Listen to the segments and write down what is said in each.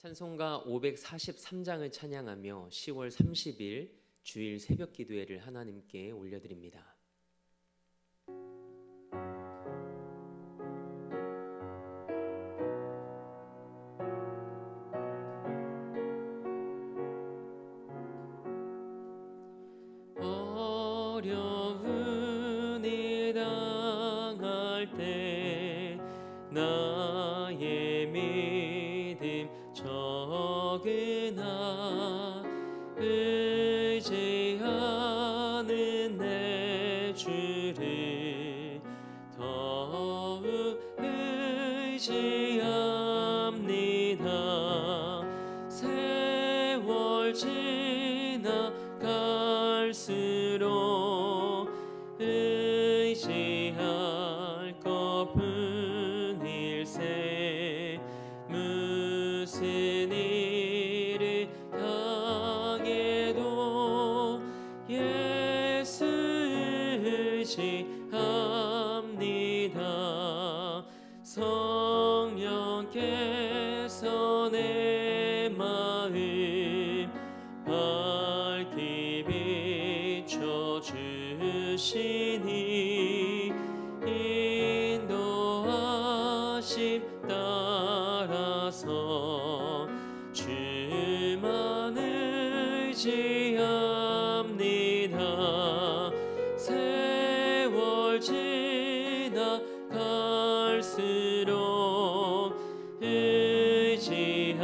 찬송가 543장을 찬양하며 10월 30일 주일 새벽 기도회를 하나님께 올려드립니다. 어려운 일 당할 때 나의 믿음 적으나 의지하는 내 주를 더욱 의지합니다. 세월 지나갈수록 의지할 것뿐 일세 무슨 일을 당해도 예수 의지합니다. 성령께서 내 마음 밝히 비춰주시니 인도하심 따라서 주만 의지합니다. 세월 지나갈수록 의지할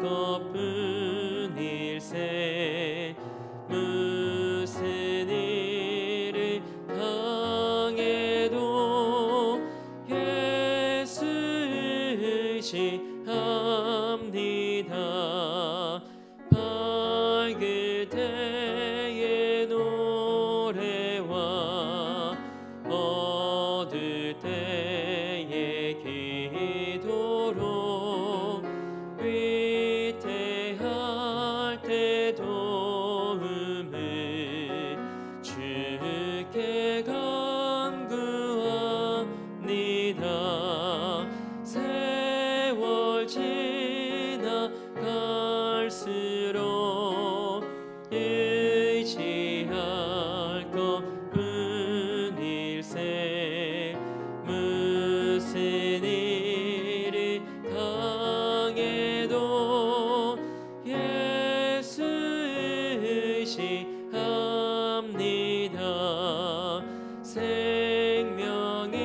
것뿐 일세 무슨 일을 당해도 예수 의지합니다. 밝을 때의 노래와 어두울 때의 기도로 위태할 때 도움을 주께 간구합니다. 세월 지나갈수록 의지할 것뿐 일세 무슨 일을 당해도 예수 의지합니다. 생명이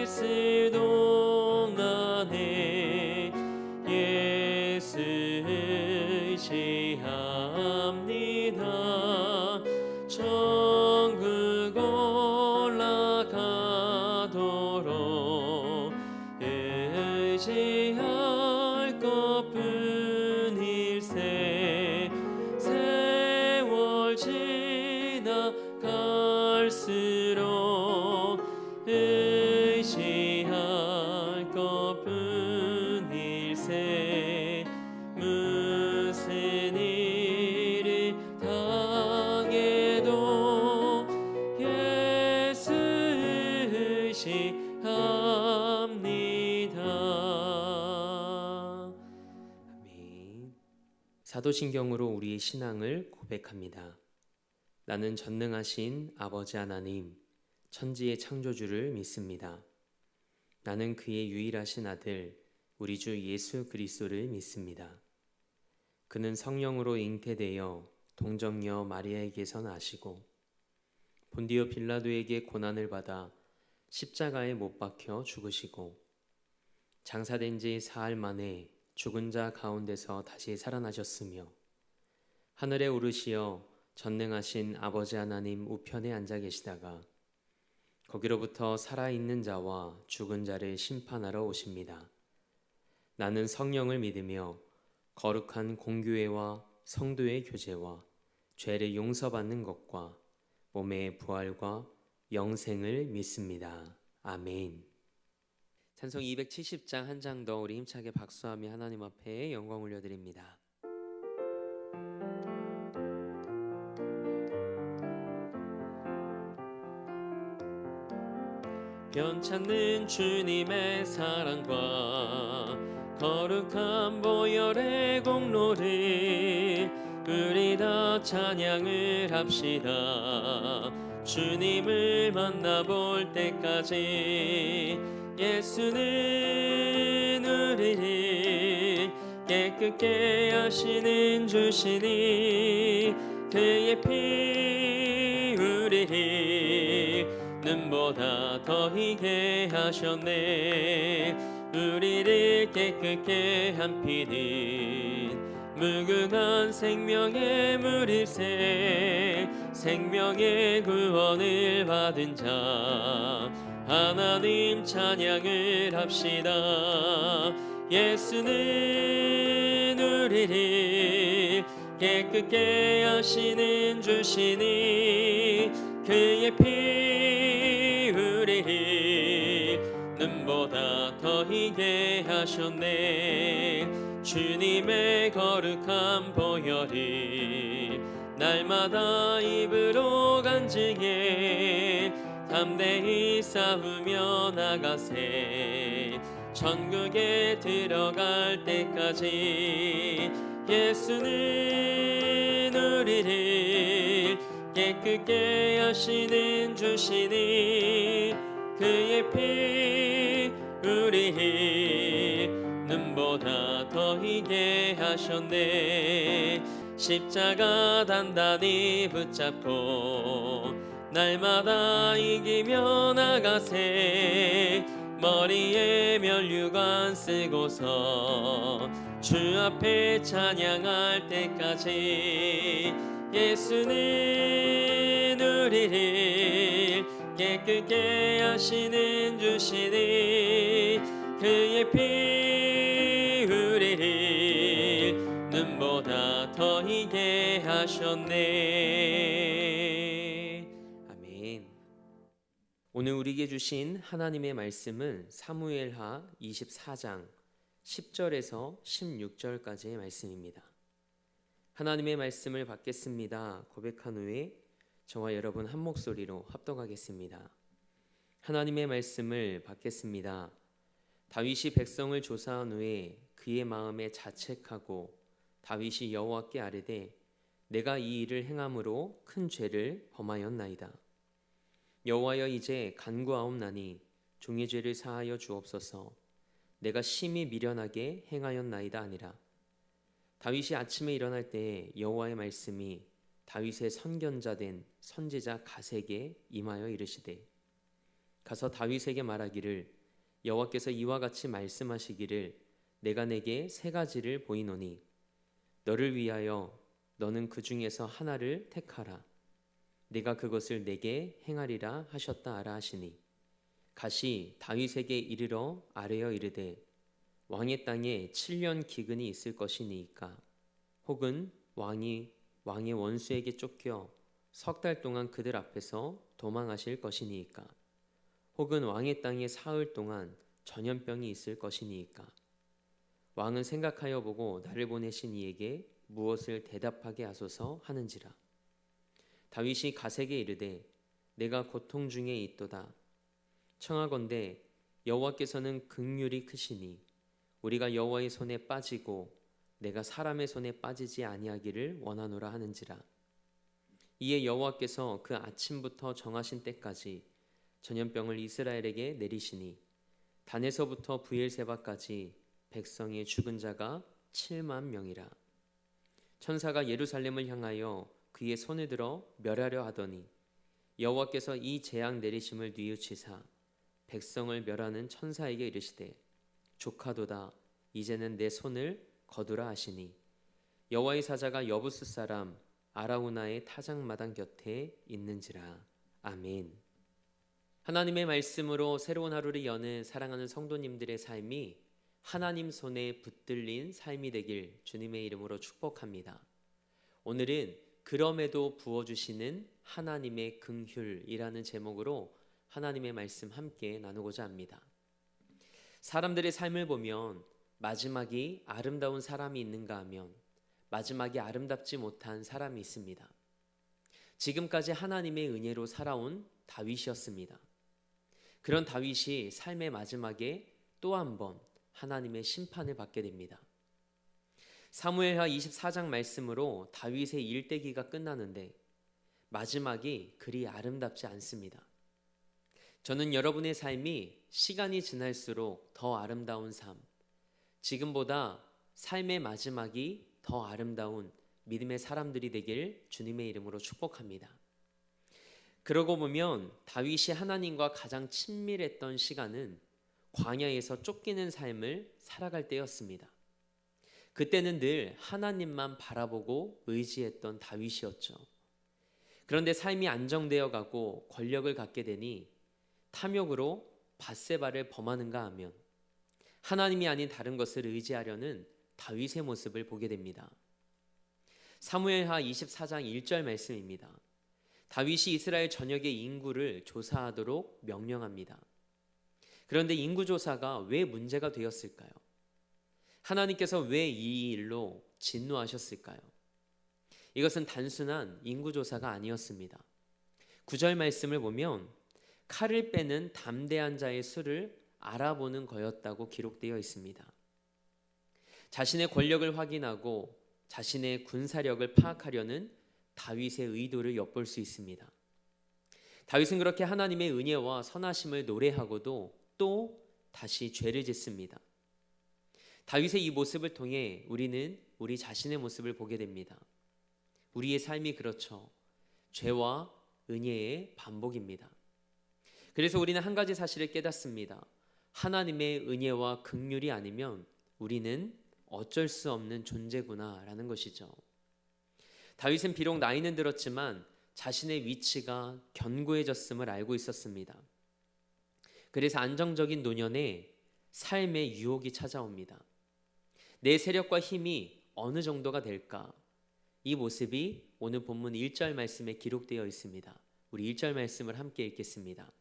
있을 동안에 예수 의지합니다. 천국 올라가도록 의지할 것뿐 일세 세월 지나갈수록 의지할 것뿐 일세 무슨 일을 당해도 예수 의지합니다. 아멘. 사도신경으로 우리의 신앙을 고백합니다. 나는 전능하신 아버지 하나님, 천지의 창조주를 믿습니다. 나는 그의 유일하신 아들, 우리 주 예수 그리스도를 믿습니다. 그는 성령으로 잉태되어 동정녀 마리아에게서 나시고 본디오 빌라도에게 고난을 받아 십자가에 못 박혀 죽으시고 장사된 지 사흘 만에 죽은 자 가운데서 다시 살아나셨으며 하늘에 오르시어 전능하신 아버지 하나님 우편에 앉아 계시다가 거기로부터 살아있는 자와 죽은 자를 심판하러 오십니다. 나는 성령을 믿으며 거룩한 공교회와 성도의 교제와 죄를 용서받는 것과 몸의 부활과 영생을 믿습니다. 아멘. 찬송 270장 한 장 더 우리 힘차게 박수하며 하나님 앞에 영광 올려드립니다. 변찮는 주님의 사랑과 거룩한 보혈의 공로를 우리 다 찬양을 합시다. 주님을 만나볼 때까지 예수는 우리를 깨끗게 하시는 주시니 그의 피 우리를 눈보다 더 희게 하셨네. 우리를 깨끗게 한 피는 무궁한 생명의 물일세. 생명의 구원을 받은 자 하나님 찬양을 합시다. 예수는 우리를 깨끗게 하시는 주시니 그의 피 우리를 눈보다 더 희게 하셨네. 주님의 거룩한 보혈을 날마다 입으로 간증해 담대히 싸우며 나가세. 천국에 들어갈 때까지 예수는 우리를 깨끗게 하시는 주시니 그의 피 우리를 눈보다 더 희게 하셨네. 십자가 단단히 붙잡고 날마다 이기며 나가세. 머리에 면류관 쓰고서 주 앞에 찬양할 때까지 예수는 우리를 깨끗게 하시는 주시니 그의 피 우리를 눈보다 더 희게 하셨네. 아멘. 오늘 우리에게 주신 하나님의 말씀은 사무엘하 24장 10절에서 16절까지의 말씀입니다. 하나님의 말씀을 받겠습니다 고백한 후에 저와 여러분 한 목소리로 합독하겠습니다. 하나님의 말씀을 받겠습니다. 다윗이 백성을 조사한 후에 그의 마음에 자책하고 다윗이 여호와께 아뢰되 내가 이 일을 행함으로 큰 죄를 범하였나이다. 여호와여 이제 간구하옵나니 종의 죄를 사하여 주옵소서. 내가 심히 미련하게 행하였나이다 아니라. 다윗이 아침에 일어날 때 여호와의 말씀이 다윗의 선견자 된 선지자 갓에게 임하여 이르시되 가서 다윗에게 말하기를 여호와께서 이와 같이 말씀하시기를 내가 내게 세 가지를 보이노니 너를 위하여 너는 그 중에서 하나를 택하라. 내가 그것을 내게 행하리라 하셨다 하라 하시니 갓이 다윗에게 이르러 아뢰어 이르되 왕의 땅에 7년 기근이 있을 것이니이까 혹은 왕의 원수에게 쫓겨 석 달 동안 그들 앞에서 도망하실 것이니이까 혹은 왕의 땅에 사흘 동안 전염병이 있을 것이니이까 왕은 생각하여 보고 나를 보내신 이에게 무엇을 대답하게 하소서 하는지라. 다윗이 갓에게 이르되 내가 고통 중에 있도다. 청하건대 여호와께서는 긍휼이 크시니 우리가 여호와의 손에 빠지고 내가 사람의 손에 빠지지 아니하기를 원하노라 하는지라. 이에 여호와께서 그 아침부터 정하신 때까지 전염병을 이스라엘에게 내리시니 단에서부터 브엘세바까지 백성의 죽은 자가 7만 명이라. 천사가 예루살렘을 향하여 그의 손을 들어 멸하려 하더니 여호와께서 이 재앙 내리심을 뉘우치사 백성을 멸하는 천사에게 이르시되 조카도다 이제는 내 손을 거두라 하시니 여호와의 사자가 여부스 사람 아라우나의 타작마당 곁에 있는지라. 아멘. 하나님의 말씀으로 새로운 하루를 여는 사랑하는 성도님들의 삶이 하나님 손에 붙들린 삶이 되길 주님의 이름으로 축복합니다. 오늘은 그럼에도 부어주시는 하나님의 긍휼이라는 제목으로 하나님의 말씀 함께 나누고자 합니다. 사람들의 삶을 보면 마지막이 아름다운 사람이 있는가 하면 마지막이 아름답지 못한 사람이 있습니다. 지금까지 하나님의 은혜로 살아온 다윗이었습니다. 그런 다윗이 삶의 마지막에 또 한 번 하나님의 심판을 받게 됩니다. 사무엘하 24장 말씀으로 다윗의 일대기가 끝나는데 마지막이 그리 아름답지 않습니다. 저는 여러분의 삶이 시간이 지날수록 더 아름다운 삶, 지금보다 삶의 마지막이 더 아름다운 믿음의 사람들이 되길 주님의 이름으로 축복합니다. 그러고 보면 다윗이 하나님과 가장 친밀했던 시간은 광야에서 쫓기는 삶을 살아갈 때였습니다. 그때는 늘 하나님만 바라보고 의지했던 다윗이었죠. 그런데 삶이 안정되어 가고 권력을 갖게 되니 탐욕으로 밧세바를 범하는가 하면 하나님이 아닌 다른 것을 의지하려는 다윗의 모습을 보게 됩니다. 사무엘하 24장 1절 말씀입니다. 다윗이 이스라엘 전역의 인구를 조사하도록 명령합니다. 그런데 인구 조사가 왜 문제가 되었을까요? 하나님께서 왜 이 일로 진노하셨을까요? 이것은 단순한 인구 조사가 아니었습니다. 9절 말씀을 보면 칼을 빼는 담대한 자의 수를 알아보는 거였다고 기록되어 있습니다. 자신의 권력을 확인하고 자신의 군사력을 파악하려는 다윗의 의도를 엿볼 수 있습니다. 다윗은 그렇게 하나님의 은혜와 선하심을 노래하고도 또 다시 죄를 짓습니다. 다윗의 이 모습을 통해 우리는 우리 자신의 모습을 보게 됩니다. 우리의 삶이 그렇죠. 죄와 은혜의 반복입니다. 그래서 우리는 한 가지 사실을 깨닫습니다. 하나님의 은혜와 긍휼이 아니면 우리는 어쩔 수 없는 존재구나라는 것이죠. 다윗은 비록 나이는 들었지만 자신의 위치가 견고해졌음을 알고 있었습니다. 그래서 안정적인 노년에 삶의 유혹이 찾아옵니다. 내 세력과 힘이 어느 정도가 될까? 이 모습이 오늘 본문 1절 말씀에 기록되어 있습니다. 우리 1절 말씀을 함께 읽겠습니다.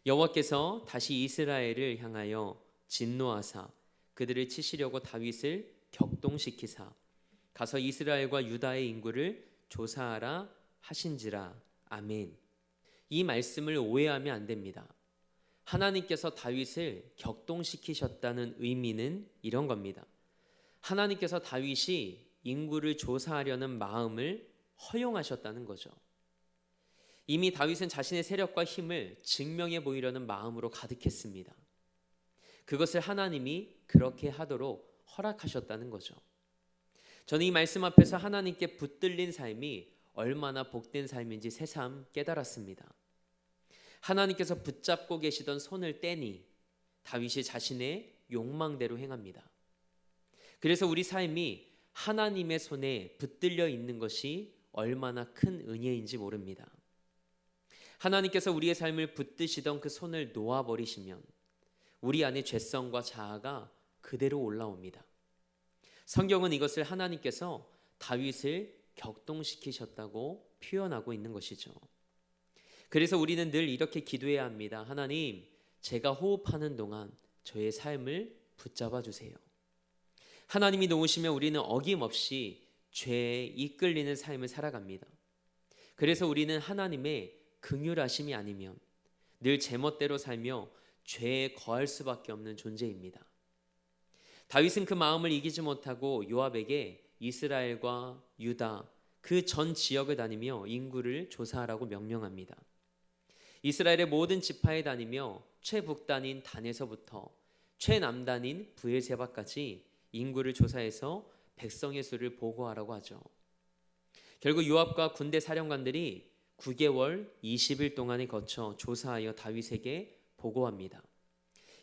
여호와께서 다시 이스라엘을 향하여 진노하사 그들을 치시려고 다윗을 격동시키사 가서 이스라엘과 유다의 인구를 조사하라 하신지라. 아멘. 이 말씀을 오해하면 안 됩니다. 하나님께서 다윗을 격동시키셨다는 의미는 이런 겁니다. 하나님께서 다윗이 인구를 조사하려는 마음을 허용하셨다는 거죠. 이미 다윗은 자신의 세력과 힘을 증명해 보이려는 마음으로 가득했습니다. 그것을 하나님이 그렇게 하도록 허락하셨다는 거죠. 저는 이 말씀 앞에서 하나님께 붙들린 삶이 얼마나 복된 삶인지 새삼 깨달았습니다. 하나님께서 붙잡고 계시던 손을 떼니 다윗이 자신의 욕망대로 행합니다. 그래서 우리 삶이 하나님의 손에 붙들려 있는 것이 얼마나 큰 은혜인지 모릅니다. 하나님께서 우리의 삶을 붙드시던 그 손을 놓아버리시면 우리 안에 죄성과 자아가 그대로 올라옵니다. 성경은 이것을 하나님께서 다윗을 격동시키셨다고 표현하고 있는 것이죠. 그래서 우리는 늘 이렇게 기도해야 합니다. 하나님, 제가 호흡하는 동안 저의 삶을 붙잡아 주세요. 하나님이 놓으시면 우리는 어김없이 죄에 이끌리는 삶을 살아갑니다. 그래서 우리는 하나님의 긍휼하심이 아니면 늘 제멋대로 살며 죄에 거할 수밖에 없는 존재입니다. 다윗은 그 마음을 이기지 못하고 요압에게 이스라엘과 유다 그 전 지역을 다니며 인구를 조사하라고 명령합니다. 이스라엘의 모든 지파에 다니며 최북단인 단에서부터 최남단인 브엘세바까지 인구를 조사해서 백성의 수를 보고하라고 하죠. 결국 요압과 군대 사령관들이 9개월 20일 동안에 거쳐 조사하여 다윗에게 보고합니다.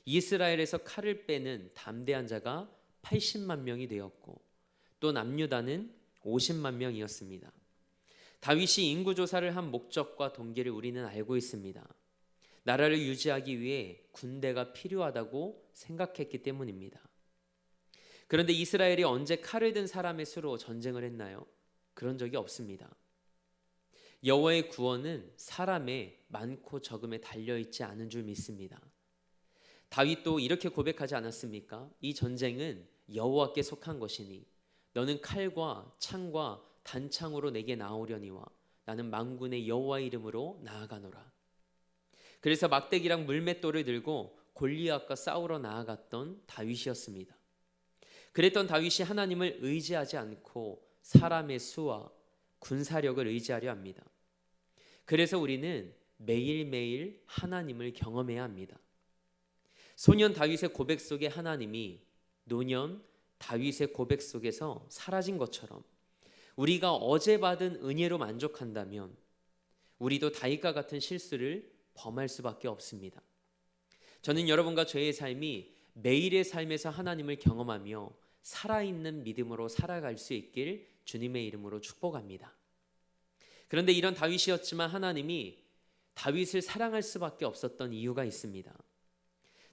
이스라엘에서 칼을 빼는 담대한 자가 80만 명이 되었고 또 남유다는 50만 명이었습니다. 다윗이 인구조사를 한 목적과 동기를 우리는 알고 있습니다. 나라를 유지하기 위해 군대가 필요하다고 생각했기 때문입니다. 그런데 이스라엘이 언제 칼을 든 사람의 수로 전쟁을 했나요? 그런 적이 없습니다. 여호와의 구원은 사람의 많고 적음에 달려있지 않은 줄 믿습니다. 다윗도 이렇게 고백하지 않았습니까? 이 전쟁은 여호와께 속한 것이니 너는 칼과 창과 단창으로 내게 나오려니와 나는 만군의 여호와의 이름으로 나아가노라. 그래서 막대기랑 물맷돌을 들고 골리앗과 싸우러 나아갔던 다윗이었습니다. 그랬던 다윗이 하나님을 의지하지 않고 사람의 수와 군사력을 의지하려 합니다. 그래서 우리는 매일매일 하나님을 경험해야 합니다. 소년 다윗의 고백 속에 하나님이 노년 다윗의 고백 속에서 사라진 것처럼 우리가 어제 받은 은혜로 만족한다면 우리도 다윗과 같은 실수를 범할 수밖에 없습니다. 저는 여러분과 저의 삶이 매일의 삶에서 하나님을 경험하며 살아있는 믿음으로 살아갈 수 있길 주님의 이름으로 축복합니다. 그런데 이런 다윗이었지만 하나님이 다윗을 사랑할 수밖에 없었던 이유가 있습니다.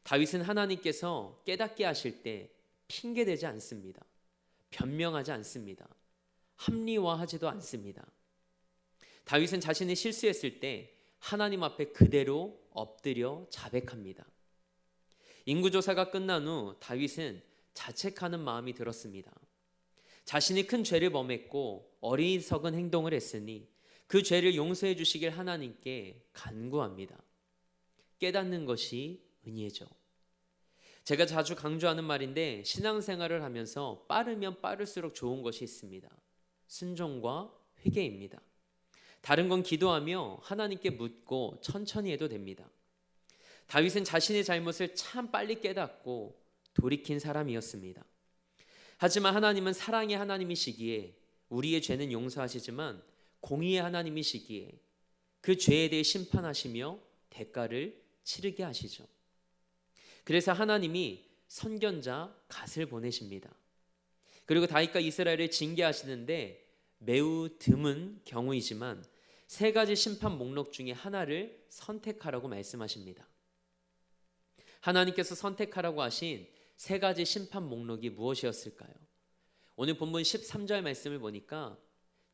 다윗은 하나님께서 깨닫게 하실 때 핑계대지 않습니다. 변명하지 않습니다. 합리화하지도 않습니다. 다윗은 자신이 실수했을 때 하나님 앞에 그대로 엎드려 자백합니다. 인구조사가 끝난 후 다윗은 자책하는 마음이 들었습니다. 자신이 큰 죄를 범했고 어리석은 행동을 했으니 그 죄를 용서해 주시길 하나님께 간구합니다. 깨닫는 것이 은혜죠. 제가 자주 강조하는 말인데 신앙생활을 하면서 빠르면 빠를수록 좋은 것이 있습니다. 순종과 회개입니다. 다른 건 기도하며 하나님께 묻고 천천히 해도 됩니다. 다윗은 자신의 잘못을 참 빨리 깨닫고 돌이킨 사람이었습니다. 하지만 하나님은 사랑의 하나님이시기에 우리의 죄는 용서하시지만 공의의 하나님이시기에 그 죄에 대해 심판하시며 대가를 치르게 하시죠. 그래서 하나님이 선견자 갓을 보내십니다. 그리고 다윗과 이스라엘을 징계하시는데 매우 드문 경우이지만 세 가지 심판 목록 중에 하나를 선택하라고 말씀하십니다. 하나님께서 선택하라고 하신 세 가지 심판 목록이 무엇이었을까요? 오늘 본문 13절 말씀을 보니까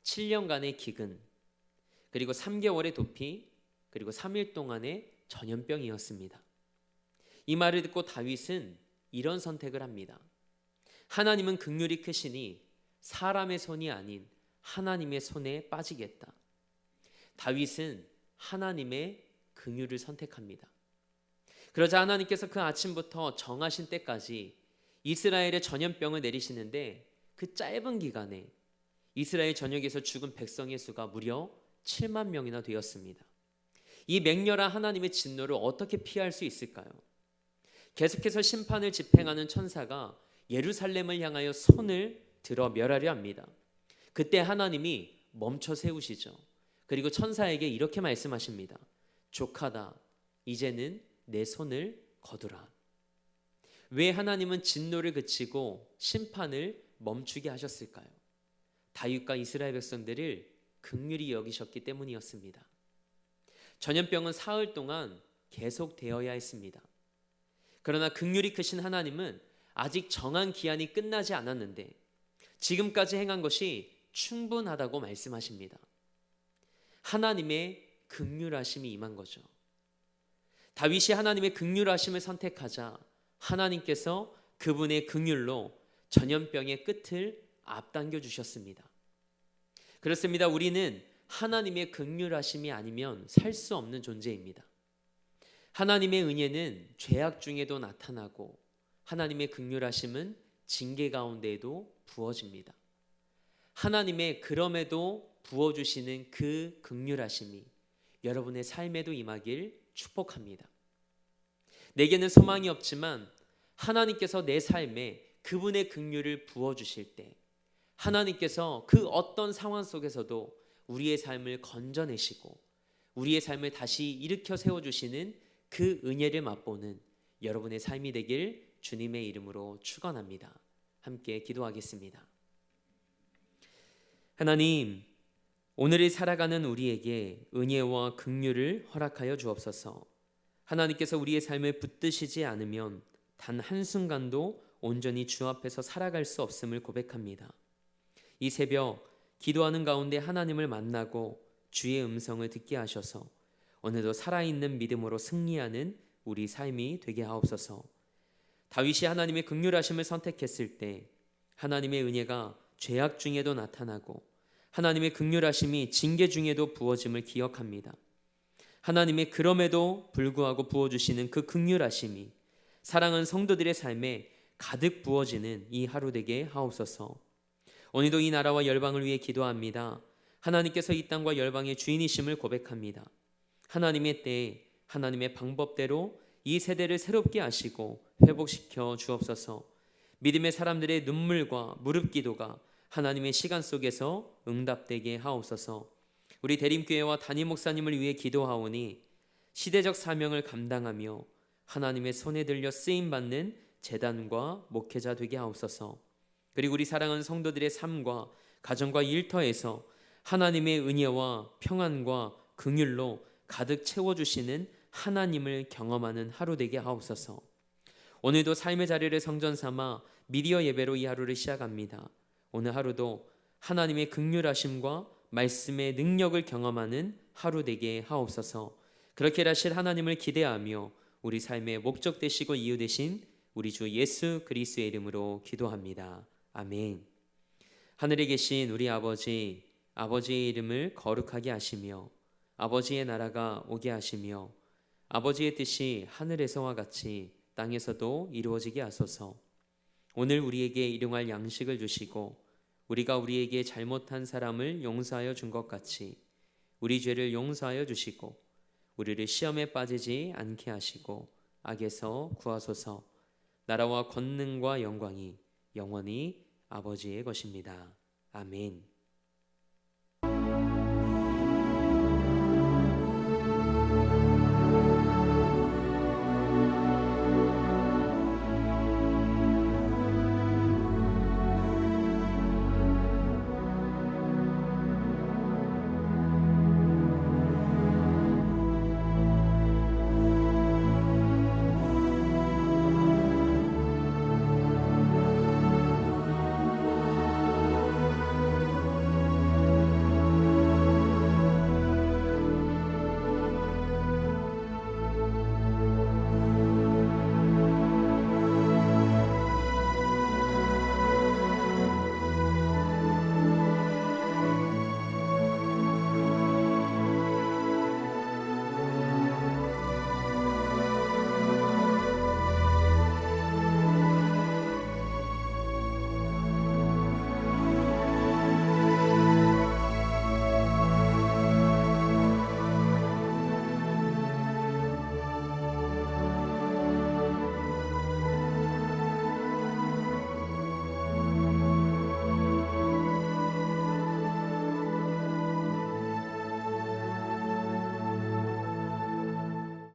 7년간의 기근, 그리고 3개월의 도피, 그리고 3일 동안의 전염병이었습니다. 이 말을 듣고 다윗은 이런 선택을 합니다. 하나님은 긍휼이 크시니 사람의 손이 아닌 하나님의 손에 빠지겠다. 다윗은 하나님의 긍휼을 선택합니다. 그러자 하나님께서 그 아침부터 정하신 때까지 이스라엘의 전염병을 내리시는데 그 짧은 기간에 이스라엘 전역에서 죽은 백성의 수가 무려 7만 명이나 되었습니다. 이 맹렬한 하나님의 진노를 어떻게 피할 수 있을까요? 계속해서 심판을 집행하는 천사가 예루살렘을 향하여 손을 들어 멸하려 합니다. 그때 하나님이 멈춰 세우시죠. 그리고 천사에게 이렇게 말씀하십니다. 족하다. 이제는 내 손을 거두라. 왜 하나님은 진노를 그치고 심판을 멈추게 하셨을까요? 다윗과 이스라엘 백성들을 긍휼히 여기셨기 때문이었습니다. 전염병은 사흘 동안 계속되어야 했습니다. 그러나 긍휼이 크신 하나님은 아직 정한 기한이 끝나지 않았는데 지금까지 행한 것이 충분하다고 말씀하십니다. 하나님의 긍휼하심이 임한 거죠. 다윗이 하나님의 긍휼하심을 선택하자 하나님께서 그분의 긍휼로 전염병의 끝을 앞당겨 주셨습니다. 그렇습니다. 우리는 하나님의 긍휼하심이 아니면 살 수 없는 존재입니다. 하나님의 은혜는 죄악 중에도 나타나고 하나님의 긍휼하심은 징계 가운데에도 부어집니다. 하나님의 그럼에도 부어주시는 그 긍휼하심이 여러분의 삶에도 임하길 축복합니다. 내게는 소망이 없지만 하나님께서 내 삶에 그분의 긍휼을 부어주실 때 하나님께서 그 어떤 상황 속에서도 우리의 삶을 건져내시고 우리의 삶을 다시 일으켜 세워주시는 그 은혜를 맛보는 여러분의 삶이 되길 주님의 이름으로 축원합니다. 함께 기도하겠습니다. 하나님, 오늘을 살아가는 우리에게 은혜와 긍휼을 허락하여 주옵소서. 하나님께서 우리의 삶을 붙드시지 않으면 단 한순간도 온전히 주 앞에서 살아갈 수 없음을 고백합니다. 이 새벽 기도하는 가운데 하나님을 만나고 주의 음성을 듣게 하셔서 오늘도 살아있는 믿음으로 승리하는 우리 삶이 되게 하옵소서. 다윗이 하나님의 긍휼하심을 선택했을 때 하나님의 은혜가 죄악 중에도 나타나고 하나님의 긍휼하심이 징계 중에도 부어짐을 기억합니다. 하나님의 그럼에도 불구하고 부어주시는 그 긍휼하심이 사랑하는 성도들의 삶에 가득 부어지는 이 하루 되게 하옵소서. 오늘도 이 나라와 열방을 위해 기도합니다. 하나님께서 이 땅과 열방의 주인이심을 고백합니다. 하나님의 때에 하나님의 방법대로 이 세대를 새롭게 하시고 회복시켜 주옵소서. 믿음의 사람들의 눈물과 무릎 기도가 하나님의 시간 속에서 응답되게 하옵소서. 우리 대림교회와 담임 목사님을 위해 기도하오니 시대적 사명을 감당하며 하나님의 손에 들려 쓰임받는 제단과 목회자 되게 하옵소서. 그리고 우리 사랑하는 성도들의 삶과 가정과 일터에서 하나님의 은혜와 평안과 긍휼로 가득 채워주시는 하나님을 경험하는 하루 되게 하옵소서. 오늘도 삶의 자리를 성전 삼아 미디어 예배로 이 하루를 시작합니다. 오늘 하루도 하나님의 긍휼하심과 말씀의 능력을 경험하는 하루 되게 하옵소서. 그렇게 하실 하나님을 기대하며 우리 삶의 목적 되시고 이유 되신 우리 주 예수 그리스도의 이름으로 기도합니다. 아멘. 하늘에 계신 우리 아버지, 아버지의 이름을 거룩하게 하시며 아버지의 나라가 오게 하시며 아버지의 뜻이 하늘에서와 같이 땅에서도 이루어지게 하소서. 오늘 우리에게 일용할 양식을 주시고 우리가 우리에게 잘못한 사람을 용서하여 준 것 같이 우리 죄를 용서하여 주시고 우리를 시험에 빠지지 않게 하시고 악에서 구하소서. 나라와 권능과 영광이 영원히 아버지의 것입니다. 아멘.